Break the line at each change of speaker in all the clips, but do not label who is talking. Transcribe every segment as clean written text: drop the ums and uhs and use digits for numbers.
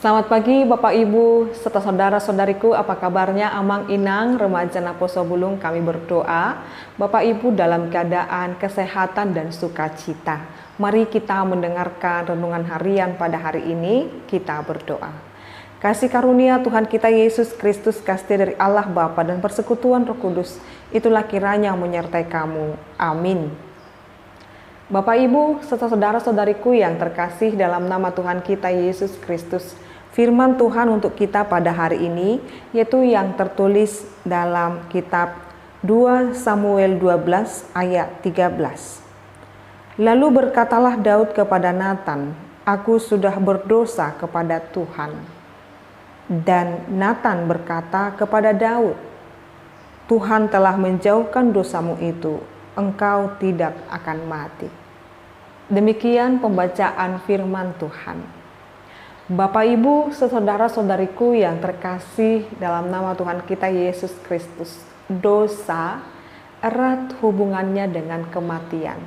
Selamat pagi Bapak Ibu serta saudara-saudariku, apa kabarnya? Amang Inang, remaja Naposo Bulung, kami berdoa Bapak Ibu dalam keadaan kesehatan dan sukacita. Mari kita mendengarkan renungan harian pada hari ini, kita berdoa. Kasih karunia Tuhan kita Yesus Kristus, kasih dari Allah Bapa dan persekutuan Roh Kudus, itulah kiranya menyertai kamu. Amin. Bapak Ibu serta saudara-saudariku yang terkasih dalam nama Tuhan kita Yesus Kristus, firman Tuhan untuk kita pada hari ini yaitu yang tertulis dalam kitab 2 Samuel 12 ayat 13. Lalu berkatalah Daud kepada Natan, "Aku sudah berdosa kepada Tuhan." Dan Natan berkata kepada Daud, "Tuhan telah menjauhkan dosamu itu, engkau tidak akan mati." Demikian pembacaan firman Tuhan. Bapak Ibu, saudara-saudariku yang terkasih dalam nama Tuhan kita Yesus Kristus, dosa erat hubungannya dengan kematian.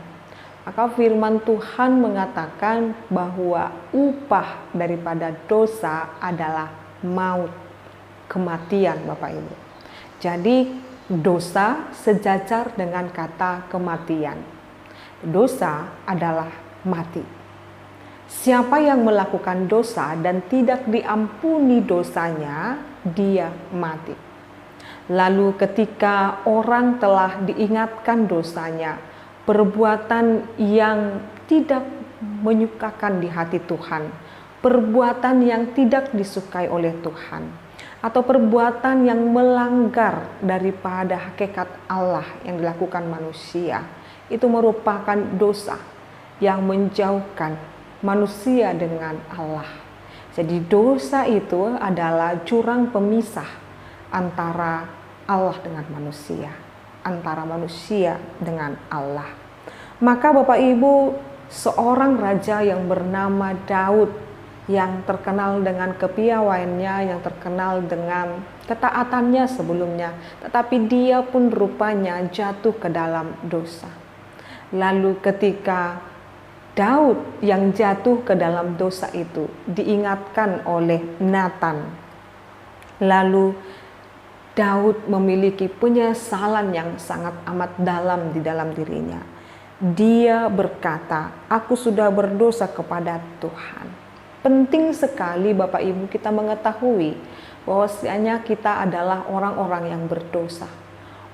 Maka firman Tuhan mengatakan bahwa upah daripada dosa adalah maut, kematian Bapak Ibu. Jadi dosa sejajar dengan kata kematian. Dosa adalah mati. Siapa yang melakukan dosa dan tidak diampuni dosanya, dia mati. Lalu ketika orang telah diingatkan dosanya, perbuatan yang tidak menyukakan di hati Tuhan, perbuatan yang tidak disukai oleh Tuhan, atau perbuatan yang melanggar daripada hakikat Allah yang dilakukan manusia, itu merupakan dosa yang menjauhkan manusia dengan Allah. Jadi dosa itu adalah jurang pemisah antara Allah dengan manusia, antara manusia dengan Allah. Maka Bapak Ibu, seorang raja yang bernama Daud, yang terkenal dengan kepiawaiannya, yang terkenal dengan ketaatannya sebelumnya, tetapi dia pun rupanya jatuh ke dalam dosa. Lalu ketika Daud yang jatuh ke dalam dosa itu diingatkan oleh Natan, lalu Daud memiliki penyesalan yang sangat amat dalam di dalam dirinya. Dia berkata, "Aku sudah berdosa kepada Tuhan." Penting sekali Bapak Ibu kita mengetahui bahwasanya kita adalah orang-orang yang berdosa,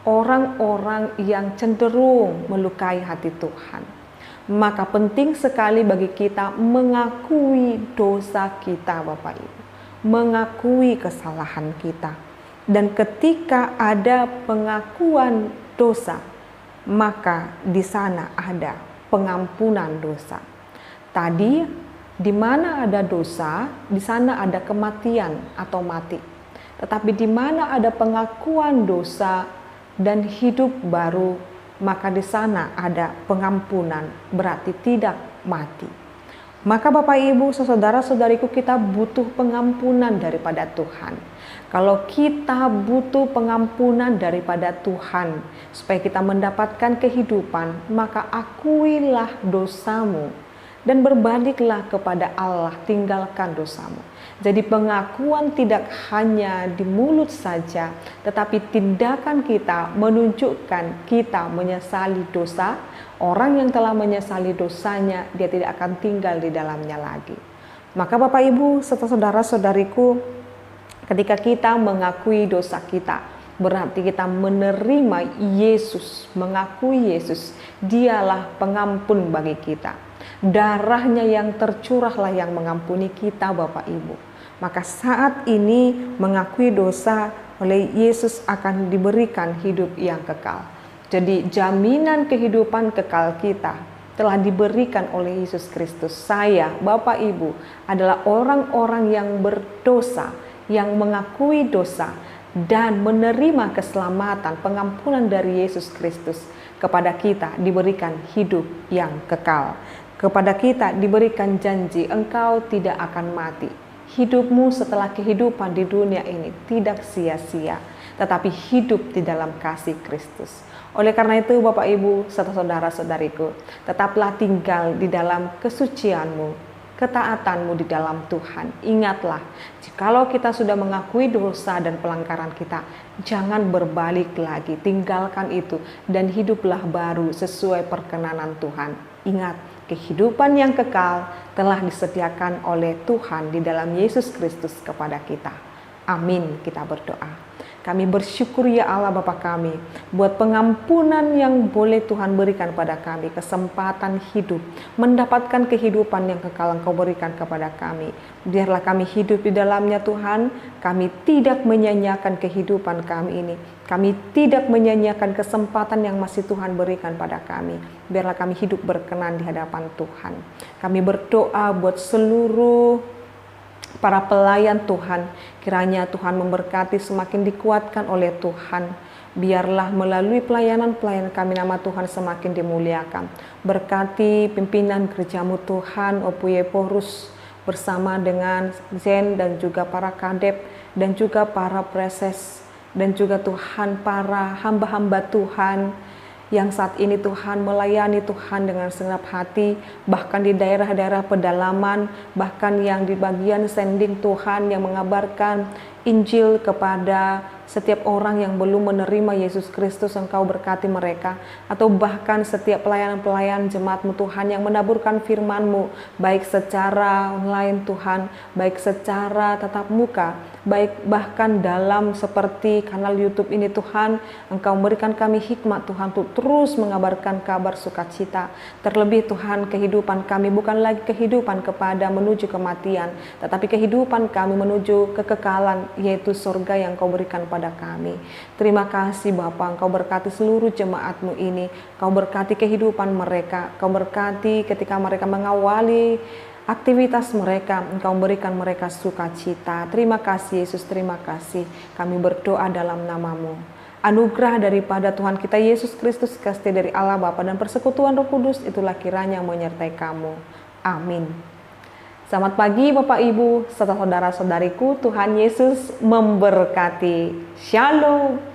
orang-orang yang cenderung melukai hati Tuhan. Maka penting sekali bagi kita mengakui dosa kita Bapak Ibu, mengakui kesalahan kita. Dan ketika ada pengakuan dosa, maka di sana ada pengampunan dosa. Tadi di mana ada dosa, di sana ada kematian atau mati. Tetapi di mana ada pengakuan dosa dan hidup baru, maka di sana ada pengampunan, berarti tidak mati. Maka Bapak Ibu, saudara-saudariku, kita butuh pengampunan daripada Tuhan. Kalau kita butuh pengampunan daripada Tuhan supaya kita mendapatkan kehidupan, maka akuilah dosamu dan berbaliklah kepada Allah, tinggalkan dosamu. Jadi pengakuan tidak hanya di mulut saja, tetapi tindakan kita menunjukkan kita menyesali dosa. Orang yang telah menyesali dosanya, dia tidak akan tinggal di dalamnya lagi. Maka Bapak Ibu serta saudara-saudariku, ketika kita mengakui dosa kita, berarti kita menerima Yesus, mengakui Yesus, dialah pengampun bagi kita. Darahnya yang tercurahlah yang mengampuni kita Bapak Ibu. Maka saat ini mengakui dosa oleh Yesus akan diberikan hidup yang kekal. Jadi jaminan kehidupan kekal kita telah diberikan oleh Yesus Kristus. Saya, Bapak Ibu, adalah orang-orang yang berdosa, yang mengakui dosa dan menerima keselamatan, pengampunan dari Yesus Kristus. Kepada kita diberikan hidup yang kekal. Kepada kita diberikan janji, engkau tidak akan mati. Hidupmu setelah kehidupan di dunia ini tidak sia-sia, tetapi hidup di dalam kasih Kristus. Oleh karena itu Bapak Ibu serta saudara-saudariku, tetaplah tinggal di dalam kesucianmu, ketaatanmu di dalam Tuhan. Ingatlah, jikalau kita sudah mengakui dosa dan pelanggaran kita, jangan berbalik lagi, tinggalkan itu dan hiduplah baru sesuai perkenanan Tuhan. Ingat, kehidupan yang kekal telah disediakan oleh Tuhan di dalam Yesus Kristus kepada kita. Amin. Kita berdoa. Kami bersyukur ya Allah Bapa kami buat pengampunan yang boleh Tuhan berikan pada kami, kesempatan hidup, mendapatkan kehidupan yang kekal Engkau berikan kepada kami. Biarlah kami hidup di dalamnya Tuhan, kami tidak menyanyiakan kehidupan kami ini. Kami tidak menyanyiakan kesempatan yang masih Tuhan berikan pada kami. Biarlah kami hidup berkenan di hadapan Tuhan. Kami berdoa buat seluruh para pelayan Tuhan, kiranya Tuhan memberkati, semakin dikuatkan oleh Tuhan. Biarlah melalui pelayanan-pelayanan kami nama Tuhan semakin dimuliakan. Berkati pimpinan gerejamu Tuhan, Opuye Porus, bersama dengan Zen dan juga para kadep dan juga para preses dan juga Tuhan para hamba-hamba Tuhan yang saat ini Tuhan melayani Tuhan dengan segenap hati, bahkan di daerah-daerah pedalaman, bahkan yang di bagian sending Tuhan yang mengabarkan Injil kepada setiap orang yang belum menerima Yesus Kristus. Engkau berkati mereka, atau bahkan setiap pelayan-pelayan jemaat-Mu Tuhan yang menaburkan firman-Mu, baik secara online Tuhan, baik secara tatap muka, baik bahkan dalam seperti kanal YouTube ini Tuhan. Engkau memberikan kami hikmat Tuhan untuk terus mengabarkan kabar sukacita. Terlebih Tuhan, kehidupan kami bukan lagi kehidupan kepada menuju kematian, tetapi kehidupan kami menuju kekekalan, yaitu surga yang Kau berikan pada kami. Terima kasih Bapa, Engkau berkati seluruh jemaat-Mu ini, Kau berkati kehidupan mereka, Kau berkati ketika mereka mengawali aktivitas mereka, Engkau berikan mereka sukacita. Terima kasih Yesus, terima kasih. Kami berdoa dalam nama-Mu. Anugerah daripada Tuhan kita Yesus Kristus, kasih dari Allah Bapa dan persekutuan Roh Kudus itulah kiranya menyertai kamu. Amin. Selamat pagi Bapak Ibu serta saudara-saudariku, Tuhan Yesus memberkati. Shalom.